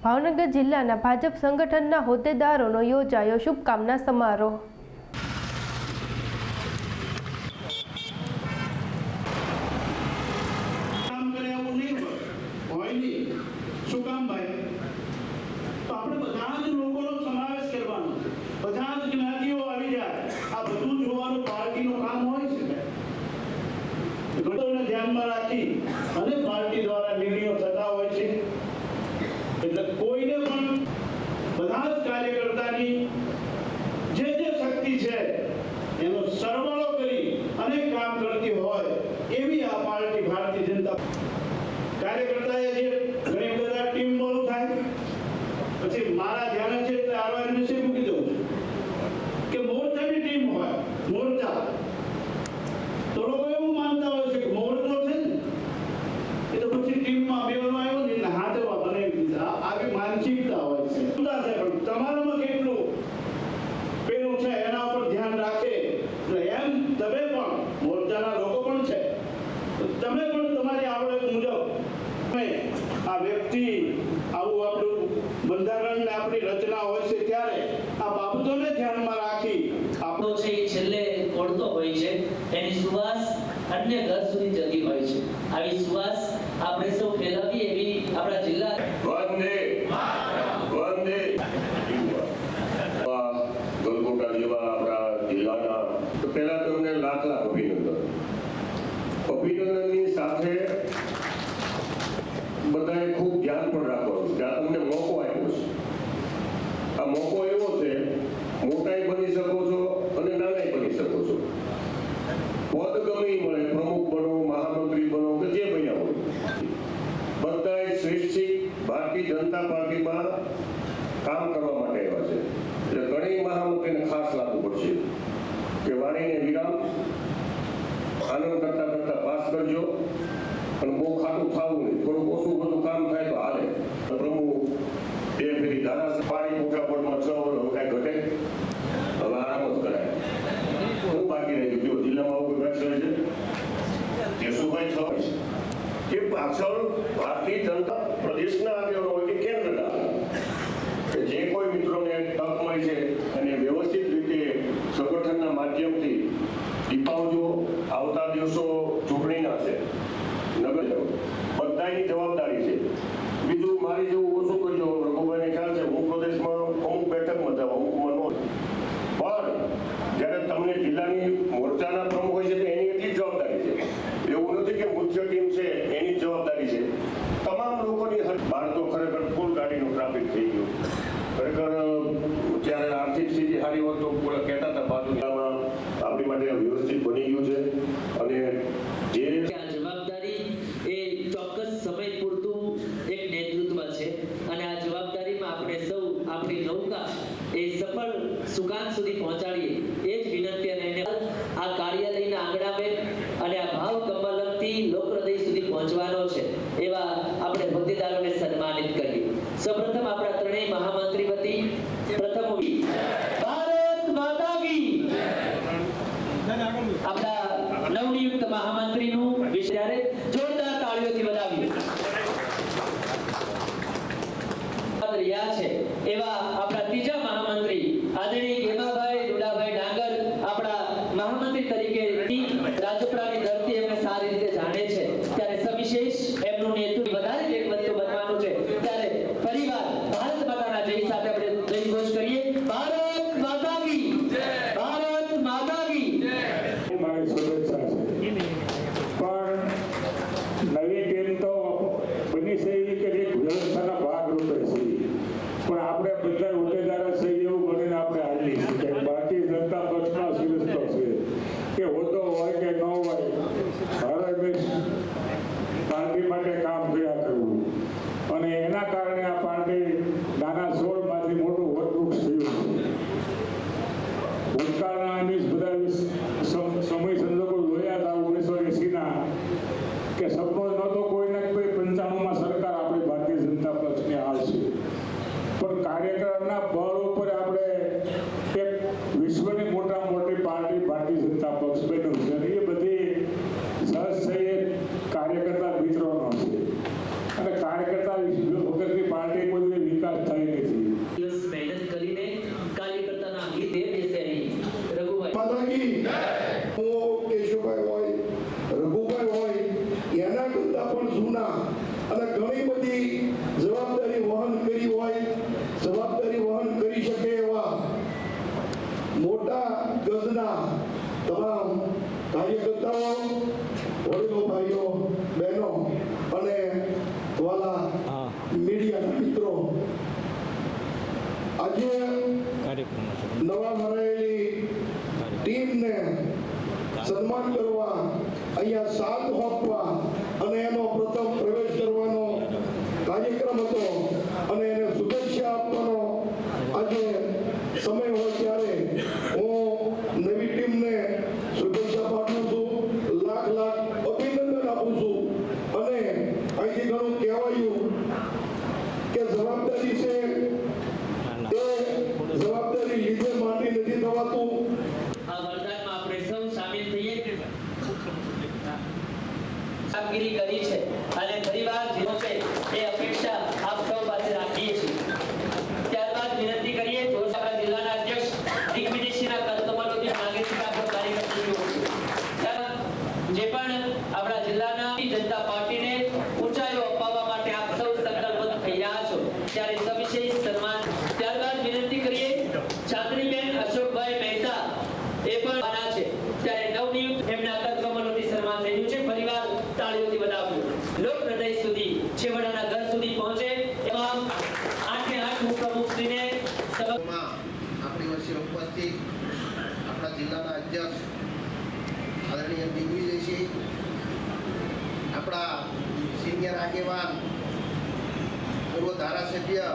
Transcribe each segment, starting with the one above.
ભાવનગર જિલ્લાના ભાજપ સંગઠનના હોદ્દેદારોનો યોજાયો શુભકામના સમારોહ। ધ્યાનમાં રાખી અને પાર્ટી દ્વારા નિર્ણયો થતા હોય છે, એટલે કોઈને પણ બધા જ કાર્યકર્તાની જે શક્તિ છે એનો સરવાળો કરી અને કામ કરતી હોય એવી આ પાર્ટી ભારતીય જનતા કાર્યકર્તાએ જે ઘણી બધા ટીમ બોલ થાય પછી મારા ધ્યાને છે એટલે આરવાને વિશે મૂકી દઉં છું કે મોરચાની ટીમ હોય મોરચા તો લોકો એવું માનતા હોય છે કે મોરચો છે ને એ તો પછી ટીમમાં બેવાનો આવ્યો ને એટલે હાથવા બનાવી દીધા, આવી માનસિકતા હોય છે। પણ તમારામાં કેટલું પેલું છે એના ઉપર ધ્યાન રાખે એટલે એમ તમે પણ મોરચાના લોકો પણ છે તો તમે પણ તમારી આવડત મુજબ આ વ્યક્તિ આવું આપણું બંધારણ ને આપણી રચના હોય છે ત્યારે આ બાબતોને ધ્યાનમાં રાખી આપણો છે એ છેલ્લે ઓળતો હોય છે, એની સુવાસ અન્ય ઘર સુધી જતી હોય છે। આવી સુવાસ આપણે સૌ ફેલાવી એવી આપણા જિલ્લા વંદે વંદે ગલગોટા જેવા આપણા જિલ્લાના તો પહેલા તો અમને લાખ અભિનંદનની સાથે બધાએ ખૂબ ધ્યાન પણ રાખવાનું છે। આ તમને મોકો આપ્યો છે, આ મોકો એવો છે મોટાઈ બની શકો છો અને નાનાઈ બની શકો છો। પદ ગમે મળે, પ્રમુખ બનો, મહામંત્રી બનો કે જે બન્યા હોય, બધાએ સ્વૈચ્છિક ભારતીય જનતા પાર્ટીમાં કામ કરવા માટે આવ્યા છે। એટલે ઘણી મહામંત્રીને ખાસ લાગુ પડશે કે વાણીને વિરામ આનંદ કરતા કરતા પાસ કરજો અને બહુ ખાતું થવું નહીં, થોડું ઓછું બધું કામ થાય તો હાલે। પ્રમુખ બે ફેરી ધારાસભ્ય પાણી મોટા પદમાં 6 વર્ષ હવે કાંઈ ઘટે, હવે આરામ જ કરાય। શું બાકી રહી ગયું જિલ્લામાં આવું કોઈ છે કેશુભાઈ છે કે પાછળ ભારતીય જનતા પ્રદેશના આગેવાનો હોય કે કેન્દ્રના કે જે કોઈ મિત્રોને તક મળી છે અને વ્યવસ્થિત રીતે સંગઠનના માધ્યમથી દીપાવજો આવતા દિવસો ચૂંટણીના છે, નગર બધાની જવાબદારી છે। બીજું મારી જેવું ઓછું કરજો, રઘુભાઈને ખ્યાલ છે હું પ્રદેશમાં અમુક બેઠકમાં જાઉં અમુકમાં ન, પણ જ્યારે તમને જિલ્લાની મોરચાના પ્રમુખ હોય છે તો એની એટલી જવાબદારી છે, એવું નથી કે મુખ્ય ટીમ છે એની જવાબદારી છે। તમામ લોકોની બહાર તો ખરેખર ફૂલ ગાડીનું ટ્રાફિક થઈ ગયું, ખરેખર ત્યારે આર્થિક સ્થિતિ સારી હોત તો કહેતા હતા બાજુમાં આપણી માટે વ્યવસ્થિત બની ગયું છે અને જે જવાબદારી એ ચોક્કસ સમય પૂરતું એક નેતૃત્વ છે અને આ જવાબદારીમાં આપણે સૌ આપણી નૌકા એ સફળ સુકાન સુધી પહોંચાડીએ એ જ વિનંતી અને આ કાર્યાલયના આંગણામાં અને આ ભાવ કમલમથી લોકહૃદય સુધી પહોંચવાનો છે એવા આપણે હોદ્દેદારોને સન્માનિત કરીએ। સૌપ્રથમ આપણા ત્રણેય મહામંત્રી વતી પ્રથમ ભારત માતા કી આપણા નવનિયુક્ત મહામંત્રીનું વિચારે જોરદાર તાળીઓથી વધાવીએ। રહ્યા છે એવા આપણા ત્રીજા મહામંત્રી આદરણીય ગેમાભાઈ દુડાભાઈ ડાંગર આપણા મહામંત્રી તરીકે રાજપરાની ધરતી એમને સારી રીતે જાણે છે, ત્યારે સવિશેષ એમનું નેતૃત્વ વધારે વેગવંતુ બનવાનું છે, ત્યારે પરિવાર ભારત માતાના જય સાથે આપણે જય ઘોષ કરીએ। ભારત માતા કી જય, ભારત માતા કી જય। મારી શુભેચ્છા છે, પણ નવી ટીમ તો બની છે કે એક વ્યવસ્થાના ભાગરૂપે છે, પણ આપણે બધા હોદ્દેદારો છે એવું બનીને આપણે હાલી કે ભારતીય જનતા પક્ષના શિરસ્તો છે કે હોદ્દો હોય કે ન હોય, હરેશ પાર્ટી માટે કામ કર્યા કરવું અને એના કારણે આ પાર્ટી નાના છોડમાંથી મોટું વટવૃક્ષ થયું છે। ભૂતકાળના બધા સમય સંજોગો જોયા હતા 1980ના કે સપનો નહોતો કોઈને કોઈ 95માં સરકાર આપણી ભારતીય જનતા પક્ષની આવશે, પણ કાર્યકરના બળ ઉપર આપણે એક વિશ્વની મોટા મોટી પાર્ટી ભારતીય જનતા પક્ષ બન્યું છે અને એ બધી મિત્રો, વડીલો, ભાઈઓ, બહેનો અને વાલા મીડિયાના મિત્રો, આજે નવા ભરાયેલી ટીમને સન્માન કરવા અહીંયા સાથ આપવા અને એનો પ્રથમ પ્રવેશ કરવાનો કાર્યક્રમ હતો અને એને શુભેચ્છા આપવાનો આજે સમય હોય ત્યારે હું નવી ટીમને શુભેચ્છા પાઠવું છું, લાખ લાખ અભિનંદન આપું છું અને અહીંથી ઘણું કહેવાયું કે જવાબદારી છે એ જવાબદારી લીધે માટી નથી થવાતું. આ વરદાનમાં આપણે સૌ સામેલ થઈએ કામગીરી કરી છે અને પરિવાર જેનો છે એ અપેક્ષા આપ સૌ પાસે રાખીએ છીએ. ત્યારબાદ વિનંતી કરીએ જોશી જિલ્લાના અધ્યક્ષ દિગ્વિજયસિંહના કદમોથી માંગે છે કે આપણો કાર્યક્રમ જે પણ આપણા જિલ્લાના જનતા પાર્ટીને ઊંચાઈઓ અપાવવા માટે આપ સૌ સંકલ્પબદ્ધ થઈ રહ્યા છો ત્યારે સવિશેષ સન્માન. ત્યારબાદ વિનંતી કરીએ ચાંદનીબેન અશોકભાઈ મહેતા એ પણ આના છે ત્યારે નવનિયુક્ત એમના કદમોથી સન્માન થઈ રહ્યું છે. પરિવાર તાળીઓથી વધાવ્યું. લોક હૃદય સુધી છેવાડાના ઘર સુધી પહોંચે તમામ 8 ઉપપ્રમુખશ્રીને આપણી વચ્ચે ઉપસ્થિત આપણા જિલ્લાના અધ્યક્ષ આદરણીય દિગ્વિજયસિંહ, આપણા સિનિયર આગેવાન પૂર્વ ધારાસભ્ય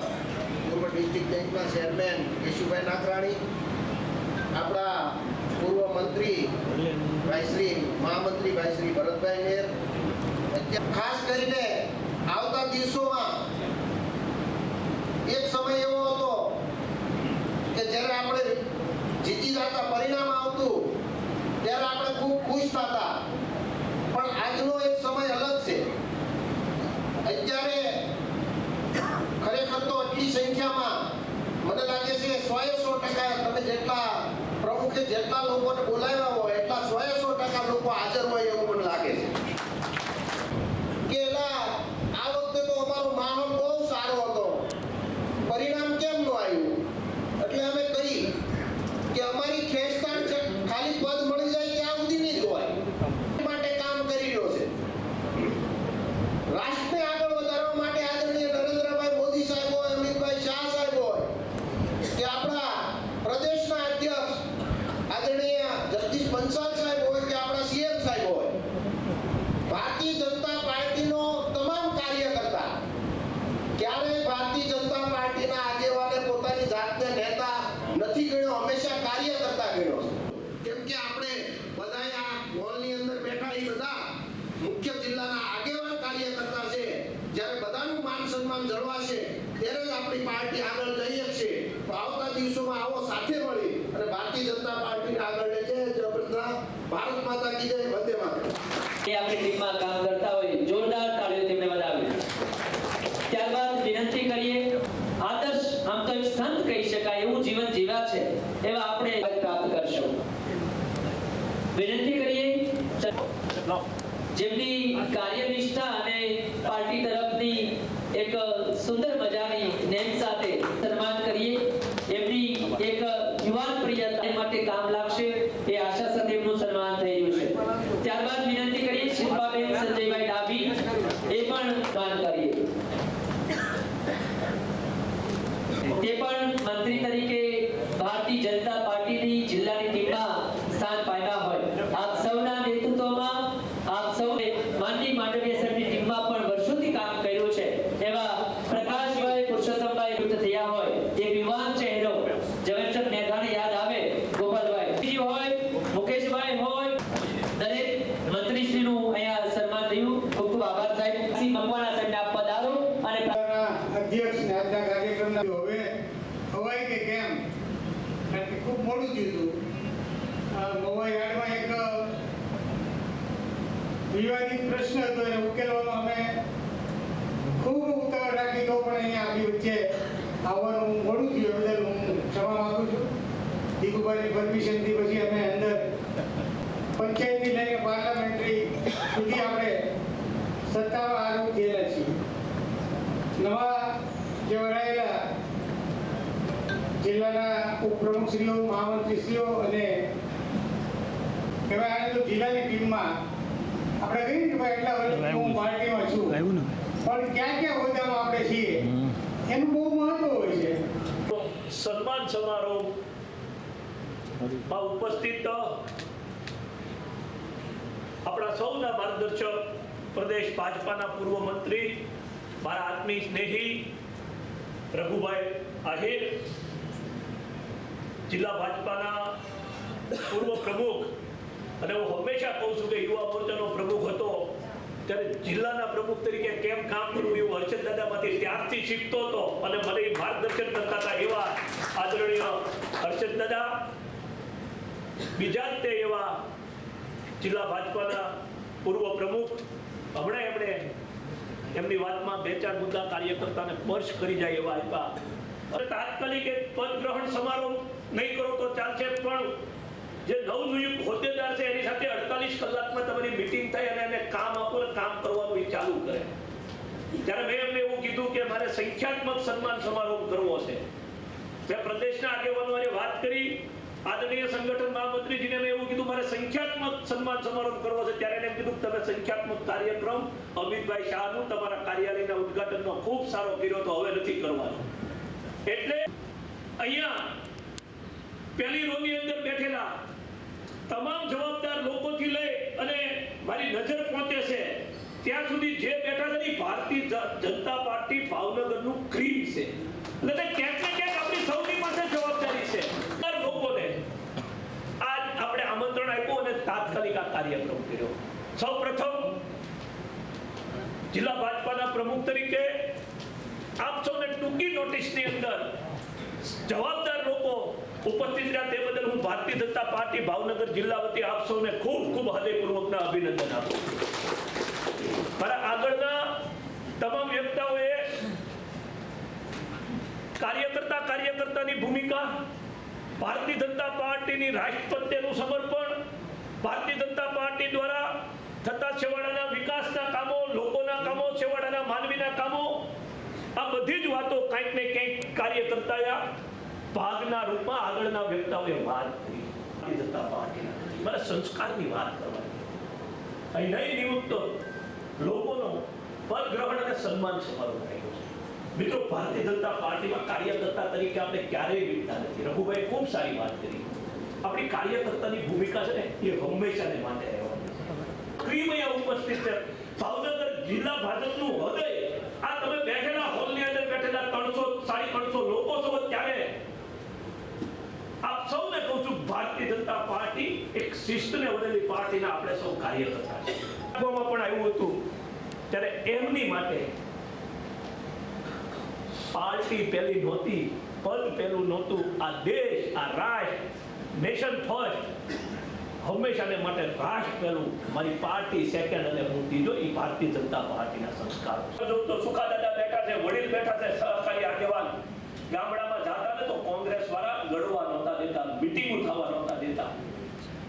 પૂર્વ ડિસ્ટ્રિક્ટ બેંકના ચેરમેન કેશુભાઈ નાકરાણી, આપણા પૂર્વ મંત્રી ભાઈશ્રી મહામંત્રી ભાઈશ્રી ભરતભાઈ મેર, ખાસ કરીને આવતા દિવસોમાં એક સમય એવો હતો કે જ્યારે આપણે જીતી જતા પરિણામ આવતું ત્યારે આપણે ખૂબ ખુશ થતા, પણ આજનો એક સમય અલગ છે. અત્યારે ખરેખર તો આટલી સંખ્યામાં મને લાગે છે 100% તમે જેટલા પ્રમુખે જેટલા લોકોને બોલાવ્યા હોય એટલા 100% લોકો હાજર હોય એવું મને લાગે છે કે આ વખતે તો અમારો માહોલ બહુ સારો હતો. પરિણામ કેમ ન આવ્યું એટલે અમે કહી કે અમારી ખેંચતાણ ખાલી પદ મળી જાય ત્યાં સુધી નહીં જોવાય, માટે કામ કરી રહ્યો છે. રાષ્ટ્રને આગળ વધારવા માટે આદરણીય નરેન્દ્રભાઈ મોદી સાહેબ હોય, અમિતભાઈ શાહ સાહેબ હોય કે આપણા પ્રદેશના અધ્યક્ષ આદરણીય જગદીશ બંસાલ સાહેબ હોય કે આપણા સીએમ સાહેબ હોય, ભારતીય જનતા પાર્ટીનો તમામ કાર્યકર્તા ક્યારેય ભારતીય જનતા પાર્ટીના આગેવાને પોતાની જાતને નેતા નથી ગણ્યો, હંમેશા કાર્યકર્તા ગણ્યો છે. કેમ કે આપણે બધા આ હોલની અંદર બેઠા એ બધા મુખ્ય જિલ્લાના આગેવાન કાર્યકર્તા છે. જ્યારે બધાનું માન સન્માન જળવાશે ત્યારે જ આપણી પાર્ટી આગળ જઈ શકશે. તો આવતા દિવસોમાં આવો સાથે મળી અને ભારતીય જનતા પાર્ટીને આગળ લઈ જાય. ભારત માતા કી જય, વંદે માતરમ. એ આપણી ટીમમાં કામ કરતા હોય જોરદાર તાળીઓ તેમને વધાવી. ત્યારબાદ વિનંતી કરીએ આદર્શ આમ તો એક સંત કહી શકાય એવું જીવન જીવ્યા છે એવા આપણે પ્રાપ્ત કરશું. વિનંતી કરીએ જેમની કાર્યનિષ્ઠા અને પાર્ટી તરફની એક સુંદર મજાની નેમ સાથે સન્માન કરીએ. એમની એક યુવાન પ્રિયતા માટે કામ લાગશે એ આશા સાથે એમનું સન્માન થઈ રહ્યું છે. ત્યારબાદ વિનંતી કરીએ શિલ્પાબેન સંજયભાઈ ડાભી એ પણ સન્માન કરીએ. તે પણ મંત્રી તરીકે ભારતીય જનતા પાર્ટીની જિલ્લાની ટીમમાં સ્થાન પામ્યા હોય. આપ સૌના નેતૃત્વમાં આપ સૌએ માનની માંડવીય સાહેબની ટીમમાં પણ વર્ષોથી કામ કર્યું છે એવા પ્રકાશભાઈ પુરુષોત્તમભાઈ યુક્ત થયા હોય એક યુવાન ચહેરો ઝવેરચંદ મેઘાણી યાદ આવે, ગોપાલભાઈ હોય, મુકેશભાઈ હોય, દરેક મંત્રીશ્રીનું અહીંયા સન્માન થયું. ખૂબ ખૂબ આભાર સાહેબ. શ્રી મકવાણા સાહેબને આપ પધારો અને અધ્યક્ષ આજના કાર્યક્રમના હવે હવાઈ કે કેમ કારણ કે ખૂબ મોડું થયું હતું. મોવા યાર્ડમાં એક વિવાદિત પ્રશ્ન હતો એને ઉકેલવામાં અમે ખૂબ ઉતાવળ રાખી તો પણ અહીંયા આપણી વચ્ચે આવવાનું મોડું થયું બદલ હું ક્ષમા માંગુ છું. દીકુભાઈની પરમિશનથી પછી અમે અંદર પંચાયતથી લઈને પાર્લામેન્ટરી સુધી આપણે સત્તામાં આરોપ થયેલા છીએ. નવા જે વરાયેલા જિલ્લાના ઉપપ્રમુખશ્રીઓ, મહામંત્રીશ્રીઓ અને કે ભાઈ આને તો જિલ્લાની ટીમમાં આપણે કહીએ કે ભાઈ એટલા વર્ષથી હું પાર્ટીમાં છું, પણ ક્યાં ક્યાં હોદ્દામાં આપણે છીએ એનું બહુ મહત્વ હોય છે. સન્માન સમારોહમાં ઉપસ્થિત આપણા સૌના માર્ગદર્શક પ્રદેશ ભાજપાના પૂર્વ મંત્રી, મારા આત્મીય સ્નેહી રઘુભાઈ આહિર, જિલ્લા ભાજપાના પૂર્વ પ્રમુખ, અને હું હંમેશા કહું છું કે યુવા મોરચાનો પ્રમુખ હતો ત્યારે જિલ્લાના પ્રમુખ તરીકે કેમ કામ કરવું એવું હર્ષદ દાદામાંથી ત્યારથી શીખતો હતો અને મને માર્ગદર્શન કરતા હતા એવા આદરણીય હર્ષદ દાદા. બીજા જ તે એવા જિલ્લા ભાજપાના પૂર્વ પ્રમુખ, હમણાં એમણે એમની વાતમાં 2-4 મુદ્દા કાર્યકર્તાને સ્પર્શ કરી જાય એવા આપ્યા. અને તાત્કાલિક એક પદ ગ્રહણ સમારોહ નહીં કરો તો ચાલશે, પણ જે નવનિયુક્ત હોદ્દેદાર છે એની સાથે 48 કલાકમાં તમારી મીટિંગ થાય અને એને કામ આપો, કામ કરવાનું એ ચાલુ કરે. ત્યારે મેં એમને એવું કીધું કે મારે સંખ્યાત્મક સન્માન સમારોહ કરવો છે. મેં પ્રદેશના આગેવાનોને વાત કરી, આદરણીય સંગઠન મહામંત્રીજીને મેં એવું કીધું મારે સંખ્યાત્મક સન્માન સમારોહ કરવો છે. ત્યારે એને કીધું તમે સંખ્યાત્મક કાર્યક્રમ અમિતભાઈ શાહનું તમારા કાર્યાલયના ઉદ્ઘાટનનો ખૂબ સારો કર્યો તો હવે નથી કરવાનો. એટલે અહીંયા પહેલી રોની અંદર બેઠેલા તમામ જવાબદાર લોકોથી લઈ અને મારી નજર પહોંચે છે ત્યાં સુધી જે બેઠા છે ભારતીય જનતા પાર્ટી ભાવનગરનું ક્રીમ છે. એટલે ક્યાંક ને ક્યાંક આપણી સૌની પાસે જવાબદારી છે. લોકોને આજ આપણે આમંત્રણ આપ્યું અને તાત્કાલિક આ કાર્યક્રમ કર્યો. સૌ પ્રથમ જિલ્લા ભાજપાના પ્રમુખ તરીકે આપ સૌને ટૂંકી નોટિસની અંદર જવાબદાર લોકો ઉપસ્થિત રહ્યા તે બદલ હું ભારતીય જનતા પાર્ટી ભાવનગર જિલ્લા વતી આપ સૌને ખૂબ ખૂબ હૃદયપૂર્વકના અભિનંદન આપું. મારા આગળના તમામ વક્તાઓએ કાર્યકર્તાની ભૂમિકા, ભારતીય જનતા પાર્ટીની રાષ્ટ્ર પ્રત્યેનું સમર્પણ, ભારતીય જનતા પાર્ટી દ્વારા થતા છેવાડાના વિકાસના કામો, લોકોના કામો, છેવાડાના માનવીના કામો, આ બધી જ વાતો કંઈક ને કંઈક કાર્યકર્તાએ ભાગના રૂપમાં આગળના વ્યક્તિઓએ વાત કરી. ભારતીય જનતા પાર્ટીના મને સંસ્કારની વાત કરવાની, અહીં નહીં નિયુક્ત લોકોનો પદ ગ્રહણ અને સન્માન સમારોહ થયો છે. મિત્રો, ભારતીય જનતા પાર્ટીમાં કાર્યકર્તા તરીકે આપણે ક્યારેય વીટતા નથી. રઘુભાઈ ખૂબ સારી વાત કરી. આપણી કાર્યકર્તાની ભૂમિકા છે ને એ હંમેશાને માટે રહેવાની છે. ક્રીમ અહીંયા ઉપસ્થિત છે. ભાવનગર જિલ્લા ભાજપનું હૃદય, આ તમે બેઠેલા હોલની અંદર બેઠેલા 300-350 લોકો છો ત્યારે આપ સૌને કહું છું, ભારતીય જનતા પાર્ટી એક શિસ્તને વળેલી પાર્ટીના આપણે સૌ કાર્યકર્તા છે. પણ આવ્યું હતું ત્યારે એમની માટે પાર્ટી પહેલી નહોતી, પદ પહેલું નહોતું. આ દેશ, આ રાષ્ટ્ર, નેશન ફર્સ્ટ, હંમેશાને માટે રાષ્ટ્ર પહેલું, મારી પાર્ટી સેકન્ડ અને હું ત્રીજો. એ ભારતીય જનતા પાર્ટીના સંસ્કારો. તો સુખા દાદા બેઠા છે, વડીલ બેઠા છે, સહકારી આગેવાન ગામડામાં જાતા ને તો કોંગ્રેસ વાળા ગળવા નહોતા દેતા, મીટિંગો થવા નહોતા દેતા.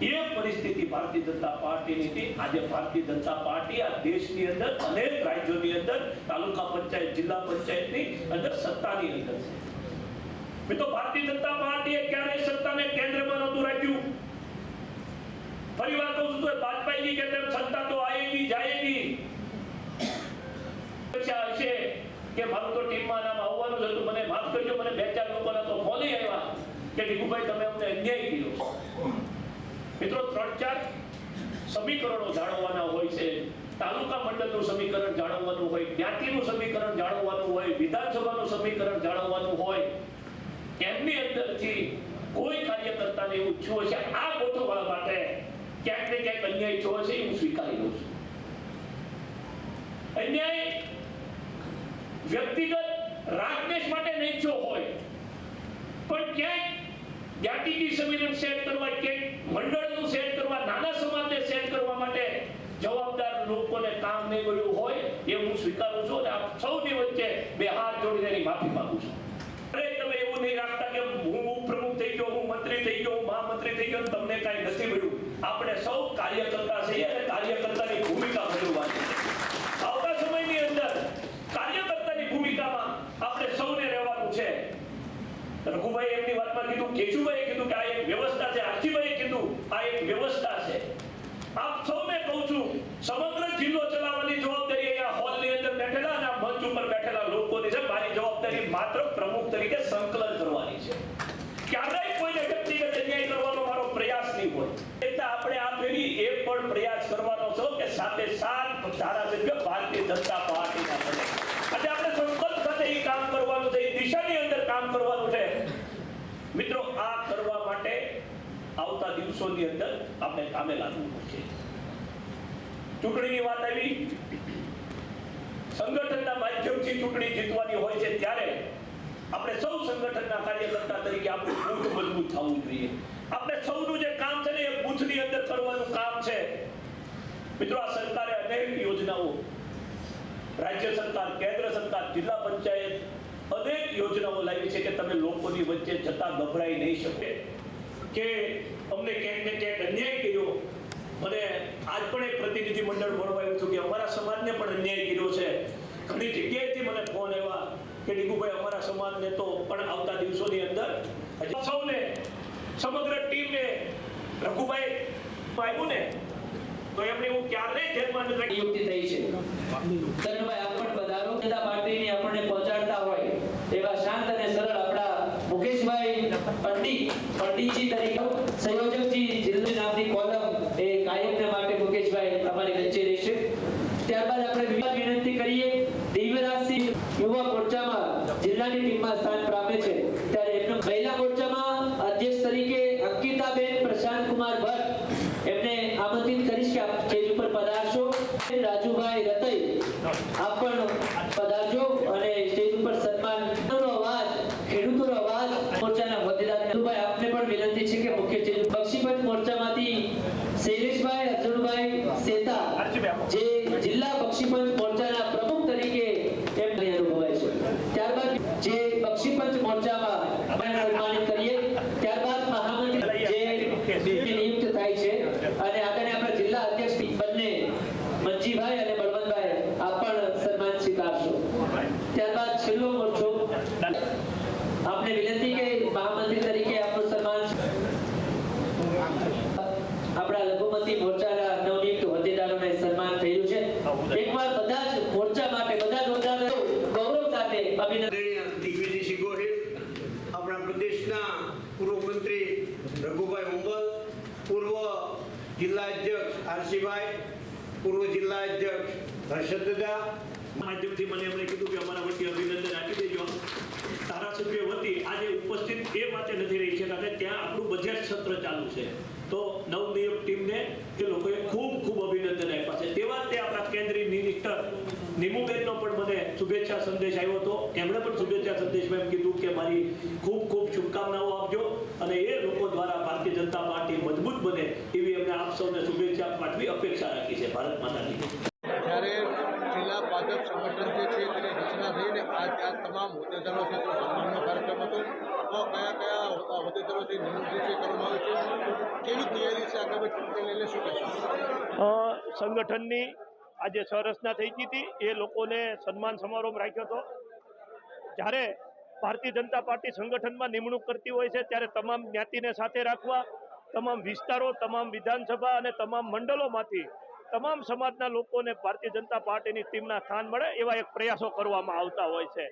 એ પરિસ્થિતિ ભારતીય જનતા પાર્ટીની હતી. આજે ભારતીય જનતા પાર્ટી આ દેશની અંદર અનેક રાજ્યોની અંદર તાલુકા પંચાયત, જિલ્લા પંચાયતની અંદર સત્તાની અંદર છે. મિત્રો, ભારતીય જનતા પાર્ટીએ ક્યારેય સત્તાને કેન્દ્રમાં નહોતું રાખ્યું. ફરી વાર કહું છું તો વાજપેયીજી કહેતે સત્તા તો આયેગી જાયેગી. હશે કે મારું તો ટીમમાં નામ આવવાનું જ હતું. મને માફ કરજો, મને 2-4 લોકોના તો ફોન આવ્યા કે દીકુભાઈ તમે અમને અન્યાય કર્યો. મિત્રો, 3-4 સમીકરણો જાણવાના હોય છે. તાલુકા મંડળનું સમીકરણ જાણવાનું હોય, જ્ઞાતિનું સમીકરણ જાણવાનું હોય, વિધાનસભાનું સમીકરણ જાણવાનું હોય. એમની અંદરથી કોઈ કાર્યકર્તાને એવું થયું છે આ ગોઠવવા માટે ક્યાંક ને ક્યાંક અન્યાય થયો છે, હું સ્વીકારી લઉં છું. અન્યાય વ્યક્તિગત રાગદેશ માટે નહીં થયો હોય, પણ ક્યાંક જ્ઞાતિની સમીકરણ સેટ કરવા, ક્યાંક મંડળનું સેટ કરવા, નાના સમાજને સેટ કરવા માટે જવાબદાર લોકોને કામ નહીં કર્યું હોય એ હું સ્વીકારું છું. અને આપ સૌની વચ્ચે 2 હાથ જોડીને એની માફી માંગુ છું. અરે તમે એવું નહીં રાખતા કે હું ઉપપ્રમુખ થઈ ગયો, હું મંત્રી થઈ ગયો, હું મહામંત્રી થઈ ગયો, તમને કાંઈ નથી મળ્યું. આપણે સૌ કાર્યકર્તા છીએ અને કાર્યકર્તાની ભૂમિકા ભજવવાની. આવતા સમયની અંદર કાર્યકર્તાની ભૂમિકામાં આપણે સૌને રહેવાનું છે. રઘુભાઈ એમની વાતમાં કીધું, કેશુભાઈએ કીધું કે આ એક વ્યવસ્થા છે, આરસીભાઈએ કીધું આ એક એક વ્યવસ્થા છે. આપ સૌને કહું છું, સમગ્ર જિલ્લો ચલાવવાની જવાબદારી અહીંયા હોલની અંદર બેઠેલા અને આ મંચ ઉપર બેઠેલા લોકોની છે. મારી જવાબદારી માત્ર પ્રમુખ તરીકે સંકલન કરવાની છે. ક્યારેય કોઈને વ્યક્તિગત અન્યાય કરવાનો મારો પ્રયાસ નહીં હોય. એટલે આપણે આ ફેરી એ પણ પ્રયાસ કરવાનો છે કે સાથે સાત ધારાસભ્ય ભારતીય જનતા પાર્ટીના બને. આજે આપણે સંકલ્પ સાથે એ કામ કરવાનું છે, એ દિશાની અંદર કામ કરવાનું છે. મિત્રો, આ કરવા માટે આવતા દિવસોની અંદર આપણે કામે લાગવું પડશે. ચૂંટણીની વાત આવી, સંગઠનના માધ્યમથી ચૂંટણી જીતવાની હોય છે ત્યારે આપણે સૌ સંગઠનના કાર્યકર્તા તરીકે આપણું બૂથ મજબૂત થવું જોઈએ. આપણે સૌનું જે કામ છે ને એ બૂથની અંદર કરવાનું કામ છે. મિત્રો, આ સરકારે અનેક યોજનાઓ, રાજ્ય સરકાર, કેન્દ્ર સરકાર, જિલ્લા પંચાયત અનેક યોજનાઓ લાવી છે કે તમે લોકોની વચ્ચે જતા ગભરાઈ નહીં શકે કે અમને ક્યાંક ને ક્યાંક અન્યાય કર્યો. મને આજ પણ એક પ્રતિનિધિ મંડળ મળવા આવ્યું હતું કે અમારા સમાજને પણ અન્યાય કર્યો છે. ઘણી જગ્યાએથી મને ફોન આવ્યા કે ડીગુભાઈ, અમારા સમાજને તો પણ આવતા દિવસોની અંદર સૌને, સમગ્ર ટીમને રઘુભાઈ આવ્યું ને તો એમને હું ક્યારેય ધ્યાનમાં નથી નિયુક્તિ થઈ છે. તરુણભાઈ, આપ પણ પધારો. જનતા પાર્ટીની આપણને પહોંચાડતા હોય એવા શાંત અને સરળ આપણા મુકેશભાઈ પંડિતજી તરીકે સંયોજકજી જિલ્લા નામની કોલમ એ કાયમને માટે મુકેશભાઈ અમારી વચ્ચે રહેશે. ત્યારબાદ આપણે વિનંતી કરીએ, દિવ્યરાજસિંહ યુવા મોરચામાં જિલ્લાની ટીમમાં સ્થાન પામે છે ત્યારે એમનો મહિલા મોરચામાં અધ્યક્ષ તરીકે અંકિતાબેન પ્રશાંતકુમાર ભટ્ટ એમને આમંત્રિત કરીશ કે આપ સ્ટેજ ઉપર પધારશો. રાજુભાઈ રતઈ, આપ પણ પધારજો અને સ્ટેજ ઉપર સન્માનનો અવાજ, ખેડૂતોનો અવાજ મોરચાના હોદ્દેદાર રાજુભાઈ, આપને પણ વિનંતી છે કે મુખ્ય સ્ટેજ બક્ષીપંચ મોરચામાંથી શૈલેષભાઈ અર્જુનભાઈ સેતા જે જિલ્લા બક્ષીપંચ મોરચાના પ્રમુખ તરીકે એમને અનુભવાય છે. ત્યારબાદ જે બક્ષીપંચ મોરચામાં આપણે સન્માનિત કરીએ. ત્યારબાદ મહામંત્રી જે નિયુક્ત થાય છે અને આગળ આપણા જિલ્લા અધ્યક્ષ બંને મંજીભાઈ અને બળવંતભાઈ આપ પણ સન્માન સ્વીકારશો. ત્યારબાદ છેલ્લો મોરચો, આપને વિનંતી કે મહામંત્રી તરીકે આપનું સન્માન આપણા લઘુમતી મોરચાના નવનિયુક્ત હોદ્દેદારોને સન્માન થયું છે. એકવાર બધા જ મોરચા માટે બધા જ હોદ્દેદારો ગૌરવ સાથે અભિનંદન. દિગ્વિજયસિંહ ગોહિલ, આપણા પ્રદેશના પૂર્વ મંત્રી રઘુભાઈ ઉંબલ, પૂર્વ જિલ્લા અધ્યક્ષ આરસીભાઈ, પૂર્વ જિલ્લા અધ્યક્ષ હર્ષદદા માધ્યમથી મને એમણે કીધું કે અમારા વતી અભિનંદન આપી દેજો. ધારાસભ્ય વતી આજે ઉપસ્થિત એ માટે નથી રહી છે કારણ કે ત્યાં આપણું બજેટ સત્ર ચાલુ છે. તો નવનિયુક્ત ટીમને એ લોકોએ ખૂબ ખૂબ અભિનંદન આપ્યા છે. તેવા તે આપણા કેન્દ્રીય મિનિસ્ટર નિમુબેનનો પણ મને શુભેચ્છા સંદેશ આવ્યો હતો. એમણે પણ શુભેચ્છા સંદેશમાં એમ કીધું કે મારી ખૂબ ખૂબ શુભકામનાઓ આપજો અને એ લોકો દ્વારા ભારતીય જનતા પાર્ટી મજબૂત બને એવી એમને આપ સૌને શુભેચ્છા પાઠવી અપેક્ષા રાખી છે. ભારત માતાની જય. જ્યારે જિલ્લા ભાજપ સંગઠન જે છે તેની રચના થઈને આ તમામ હોદ્દેદારો છે તો સન્માનનો કાર્યક્રમ હતો. તો કયા કયા હોદ્દેદારોથી નિમણૂક જે કરવામાં આવી છે, કેવી તૈયારી છે આગળ ચૂંટણી લઈને, શું કહેશો? સંગઠનની આજે સરરચના થઈ ગઈ હતી, એ લોકોને સન્માન સમારોહ રાખ્યો હતો. જ્યારે ભારતીય જનતા પાર્ટી સંગઠનમાં નિમણૂક કરતી હોય છે ત્યારે તમામ જ્ઞાતિને સાથે રાખવા, તમામ વિસ્તારો, તમામ વિધાનસભા અને તમામ મંડળોમાંથી તમામ સમાજના લોકોને ભારતીય જનતા પાર્ટીની ટીમના સ્થાન મળે એવા એક પ્રયાસો કરવામાં આવતા હોય છે.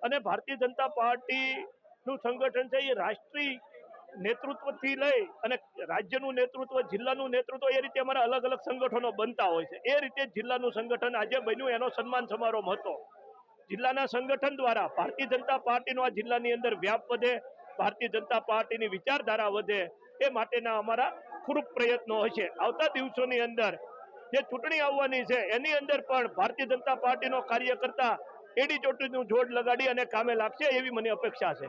અને ભારતીય જનતા પાર્ટીનું સંગઠન છે એ રાષ્ટ્રીય નેતૃત્વથી લઈ અને રાજ્યનું નેતૃત્વ, જિલ્લાનું નેતૃત્વ, એ રીતે અમારા અલગ અલગ સંગઠનો બનતા હોય છે. એ રીતે જિલ્લાનું સંગઠન આજે બન્યું, એનો સન્માન સમારોહ હતો. જિલ્લાના સંગઠન દ્વારા ભારતીય જનતા પાર્ટીનો આ જિલ્લાની અંદર વ્યાપ વધે, ભારતીય જનતા પાર્ટીની વિચારધારા વધે એ માટેના અમારા ખૂબ પ્રયત્નો હશે. આવતા દિવસોની અંદર જે ચૂંટણી આવવાની છે એની અંદર પણ ભારતીય જનતા પાર્ટીનો કાર્યકર્તા એડી ચોટીનું જોડ લગાડી અને કામે લાગશે એવી મને અપેક્ષા છે.